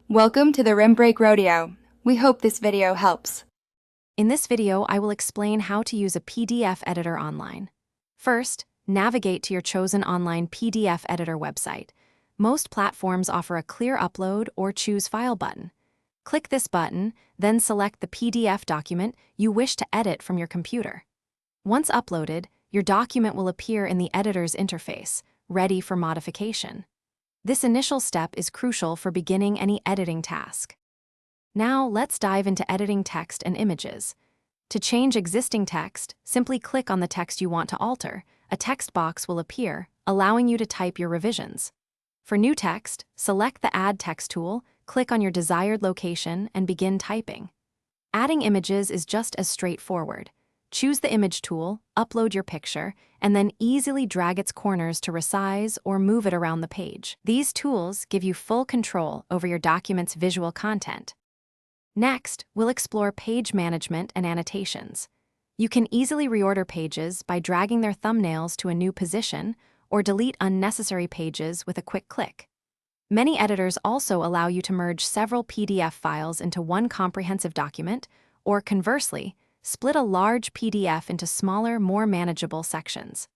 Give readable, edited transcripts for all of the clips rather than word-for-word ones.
Welcome to the Rim Break Rodeo. We hope this video helps. In this video, I will explain how to use a PDF editor online. First, navigate to your chosen online PDF editor website. Most platforms offer a clear upload or choose file button. Click this button, then select the PDF document you wish to edit from your computer. Once uploaded, your document will appear in the editor's interface, ready for modification. This initial step is crucial for beginning any editing task. Now, let's dive into editing text and images. To change existing text, simply click on the text you want to alter. A text box will appear, allowing you to type your revisions. For new text, select the Add Text tool, click on your desired location, and begin typing. Adding images is just as straightforward. Choose the Image tool, upload your picture, and then easily drag its corners to resize or move it around the page. These tools give you full control over your document's visual content. Next, we'll explore page management and annotations. You can easily reorder pages by dragging their thumbnails to a new position or delete unnecessary pages with a quick click. Many editors also allow you to merge several PDF files into one comprehensive document, or conversely, split a large PDF into smaller, more manageable sections.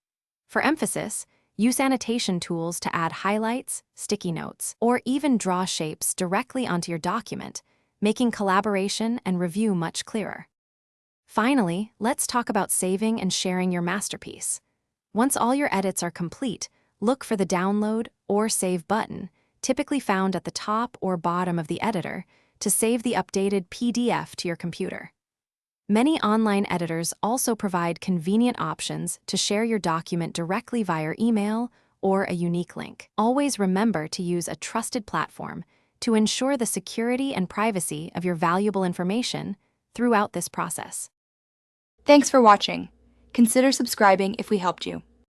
For emphasis, use annotation tools to add highlights, sticky notes, or even draw shapes directly onto your document, making collaboration and review much clearer. Finally, let's talk about saving and sharing your masterpiece. Once all your edits are complete, look for the Download or Save button, typically found at the top or bottom of the editor, to save the updated PDF to your computer. Many online editors also provide convenient options to share your document directly via email or a unique link. Always remember to use a trusted platform to ensure the security and privacy of your valuable information throughout this process. Thanks for watching. Consider subscribing if we helped you.